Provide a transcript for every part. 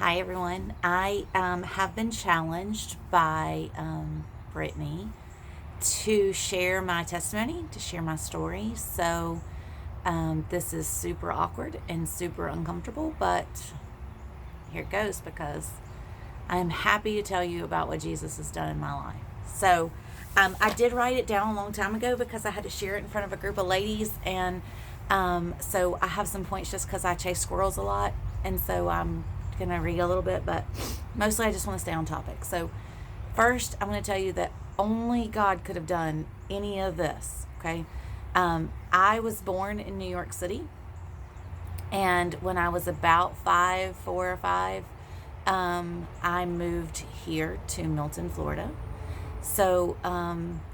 Hi, everyone. I have been challenged by Brittany to share my testimony, to share my story. So, this is super awkward and super uncomfortable, but here it goes because I am happy to tell you about what Jesus has done in my life. So, I did write it down a long time ago because I had to share it in front of a group of ladies, and so I have some points just because I chase squirrels a lot, and so I'm going to read a little bit, but mostly I just want to stay on topic. So, first, I'm going to tell you that only God could have done any of this, okay? I was born in New York City, and when I was about 4 or 5, I moved here to Milton, Florida. So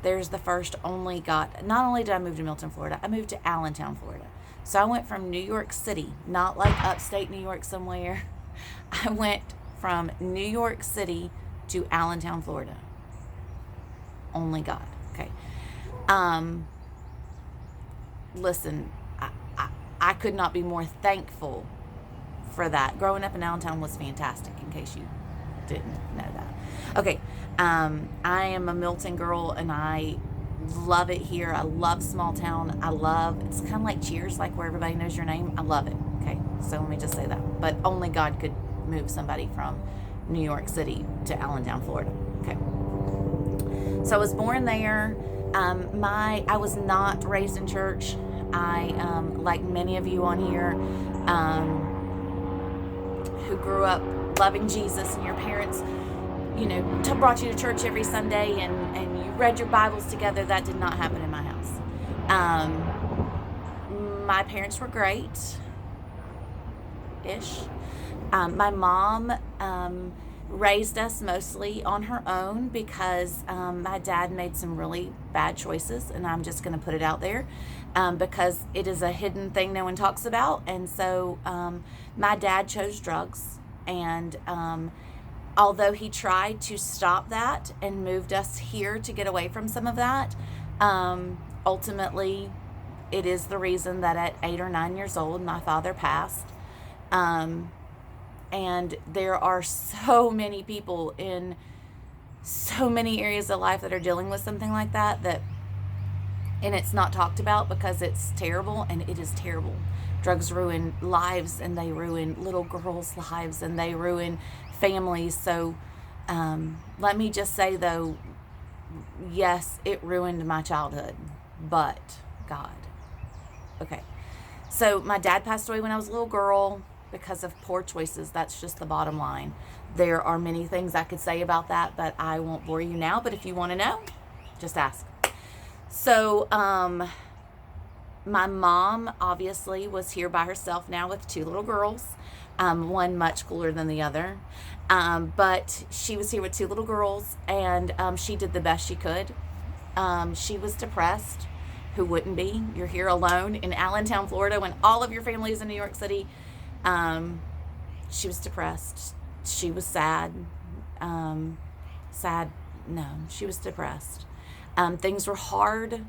there's the first only God. Not only did I move to Milton, Florida, I moved to Allentown, Florida. So I went from New York City, not like upstate New York somewhere. I went from New York City to Allentown, Florida. Only God. Okay. Listen, I could not be more thankful for that. Growing up in Allentown was fantastic, in case you didn't know that. Okay, I am a Milton girl, and I love it here. I love small town. It's kind of like Cheers, like where everybody knows your name. I love it. Okay, so let me just say that. But only God could move somebody from New York City to Allentown, Florida. Okay, so I was born there. I was not raised in church. Like many of you on here, who grew up loving Jesus, and your parents, brought you to church every Sunday, and you read your Bibles together. That did not happen in my house. My parents were great ish. My mom raised us mostly on her own because my dad made some really bad choices, and I'm just going to put it out there because it is a hidden thing no one talks about. And so my dad chose drugs, and although he tried to stop that and moved us here to get away from some of that, ultimately it is the reason that at 8 or 9 years old my father passed. And there are so many people in so many areas of life that are dealing with something like that, and it's not talked about because it's terrible, and it is terrible. Drugs ruin lives, and they ruin little girls' lives, and they ruin families. So let me just say, though, yes, it ruined my childhood, but God. Okay. So my dad passed away when I was a little girl because of poor choices. That's just the bottom line. There are many things I could say about that, but I won't bore you now. But if you want to know, just ask. So my mom obviously was here by herself now with 2 little girls, one much cooler than the other. But she was here with 2 little girls, and she did the best she could. She was depressed. Who wouldn't be? You're here alone in Allentown, Florida, when all of your family is in New York City. She was depressed. She was sad. No, she was depressed. Things were hard.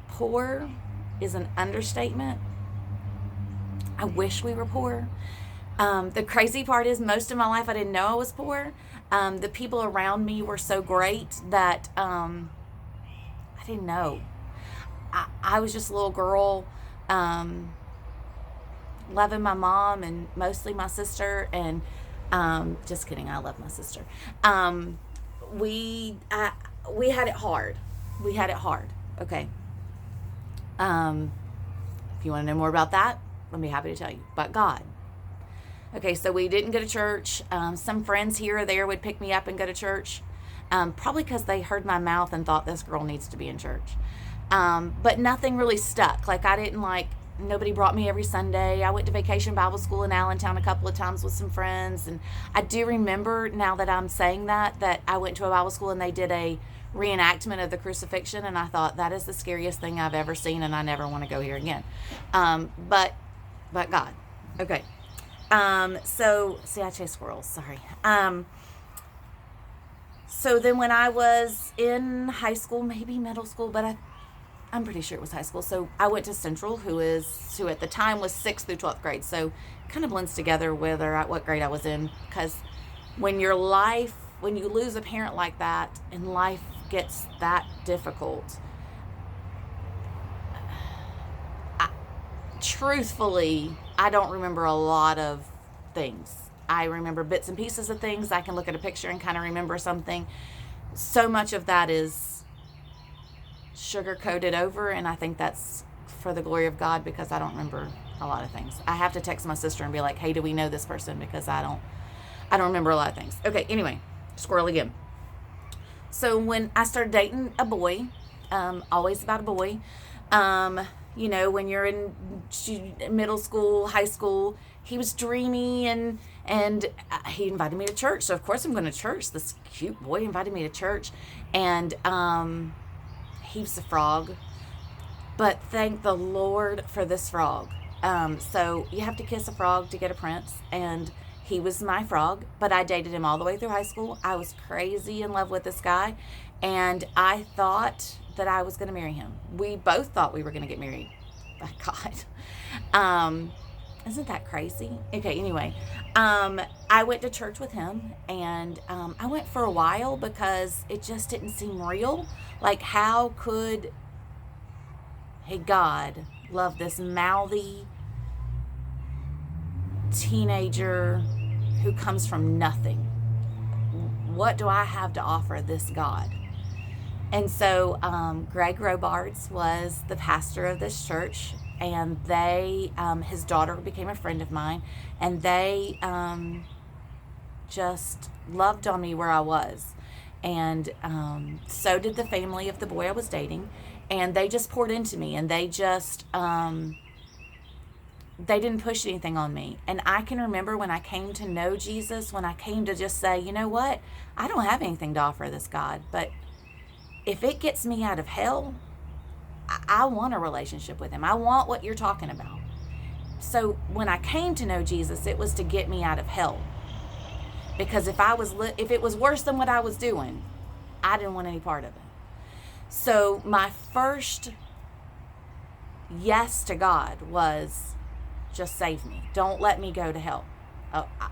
Poor is an understatement. I wish we were poor. The crazy part is, most of my life I didn't know I was poor. The people around me were so great that I didn't know. I was just a little girl, loving my mom and mostly my sister, and just kidding, I love my sister. We had it hard. Okay. If you want to know more about that, I'll be happy to tell you. But God. Okay, so we didn't go to church. Some friends here or there would pick me up and go to church, probably because they heard my mouth and thought, this girl needs to be in church. But nothing really stuck. Nobody brought me every Sunday. I went to Vacation Bible School in Allentown a couple of times with some friends. And I do remember, now that I'm saying that I went to a Bible school and they did a reenactment of the crucifixion. And I thought, that is the scariest thing I've ever seen, and I never want to go here again. But God. Okay. So, see, I chase squirrels. Sorry. So then when I was in high school, maybe middle school, but I'm pretty sure it was high school. So I went to Central, who at the time was 6th through 12th grade. So kind of blends together what grade I was in, because when you lose a parent like that and life gets that difficult, truthfully, I don't remember a lot of things. I remember bits and pieces of things. I can look at a picture and kind of remember something. So much of that is sugar-coated over, and I think that's for the glory of God, because I don't remember a lot of things. I have to text my sister and be like, hey, do we know this person? Because I don't remember a lot of things. Okay, anyway, squirrel again. So when I started dating a boy, always about a boy, when you're in middle school, high school, he was dreamy and he invited me to church. So of course I'm going to church. This cute boy invited me to church, and he was a frog. But thank the Lord for this frog. So you have to kiss a frog to get a prince, and he was my frog. But I dated him all the way through high school. I was crazy in love with this guy, and I thought that I was going to marry him. We both thought we were going to get married. By God. Isn't that crazy? Okay, anyway, I went to church with him, and I went for a while because it just didn't seem real. Like, how could God love this mouthy teenager who comes from nothing? What do I have to offer this God? And so Greg Robards was the pastor of this church, and his daughter became a friend of mine, and they just loved on me where I was. And so did the family of the boy I was dating, and they just poured into me, and they just, they didn't push anything on me. And I can remember when I came to know Jesus, when I came to just say, you know what, I don't have anything to offer this God, but if it gets me out of hell, I want a relationship with him. I want what you're talking about. So when I came to know Jesus, it was to get me out of hell. Because if it was worse than what I was doing, I didn't want any part of it. So my first yes to God was, just save me. Don't let me go to hell.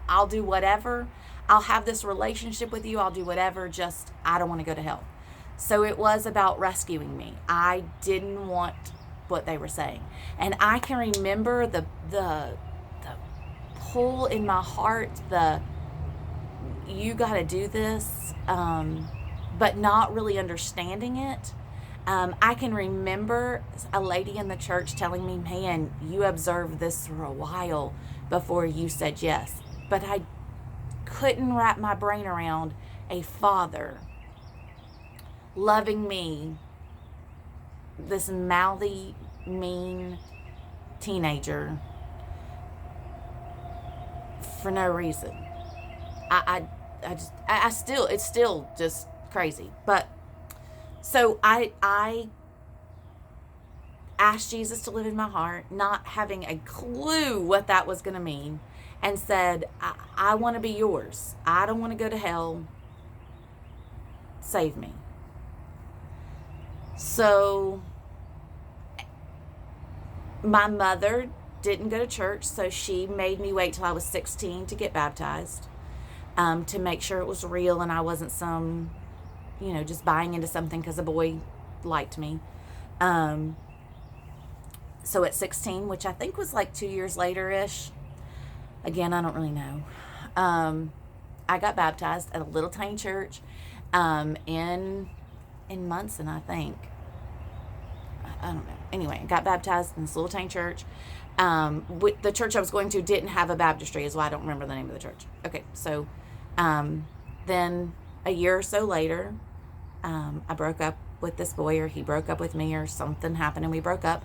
I'll do whatever. I'll have this relationship with you. I'll do whatever. Just, I don't want to go to hell. So it was about rescuing me. I didn't want what they were saying. And I can remember the pull in my heart, you got to do this, but not really understanding it. I can remember a lady in the church telling me, man, you observed this for a while before you said yes. But I couldn't wrap my brain around a father loving me, this mouthy, mean teenager, for no reason. It's still just crazy. But so I asked Jesus to live in my heart, not having a clue what that was going to mean, and said, I want to be yours. I don't want to go to hell. Save me. So my mother didn't go to church, so she made me wait till I was 16 to get baptized, to make sure it was real and I wasn't just buying into something because a boy liked me. So at 16, which I think was like 2 years later-ish, again, I don't really know, I got baptized at a little tiny church in Munson, I think. I don't know. Anyway, I got baptized in this little tiny church. The church I was going to didn't have a baptistry, is why I don't remember the name of the church. Okay, so then a year or so later, I broke up with this boy, or he broke up with me, or something happened and we broke up.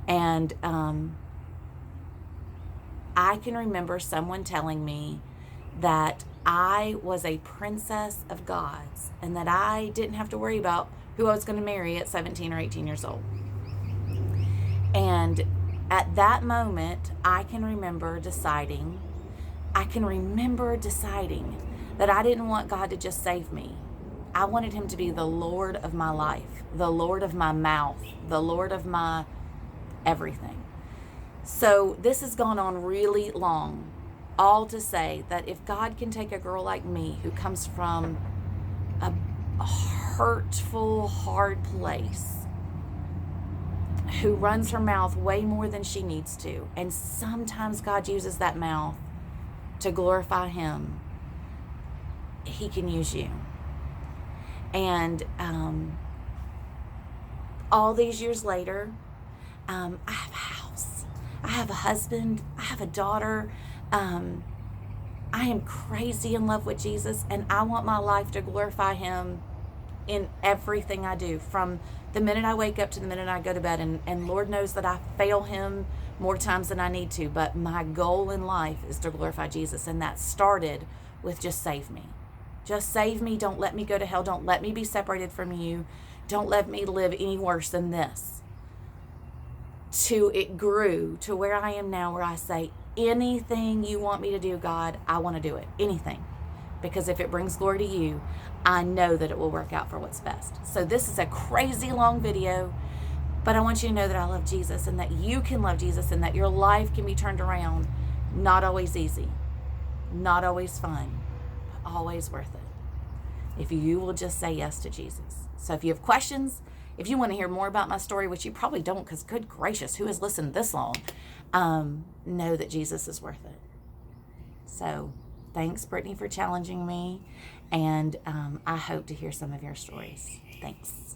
And I can remember someone telling me that I was a princess of God's, and that I didn't have to worry about who I was going to marry at 17 or 18 years old. And at that moment, I can remember deciding that I didn't want God to just save me. I wanted him to be the Lord of my life, the Lord of my mouth, the Lord of my everything. So this has gone on really long, all to say that if God can take a girl like me who comes from a hurtful, hard place, who runs her mouth way more than she needs to, and sometimes God uses that mouth to glorify him, he can use you. And all these years later, I have a house, I have a husband, I have a daughter. I am crazy in love with Jesus, and I want my life to glorify him in everything I do, from the minute I wake up to the minute I go to bed. And Lord knows that I fail him more times than I need to, but my goal in life is to glorify Jesus. And that started with just save me. Just save me. Don't let me go to hell. Don't let me be separated from you. Don't let me live any worse than this. It grew to where I am now, where I say, anything you want me to do, God, I want to do it. Anything. Because if it brings glory to you, I know that it will work out for what's best. So this is a crazy long video, but I want you to know that I love Jesus, and that you can love Jesus, and that your life can be turned around. Not always easy, not always fun, but always worth it if you will just say yes to Jesus. So if you have questions, if you want to hear more about my story, which you probably don't, because good gracious, who has listened this long, know that Jesus is worth it. So thanks, Brittany, for challenging me, and I hope to hear some of your stories. Thanks.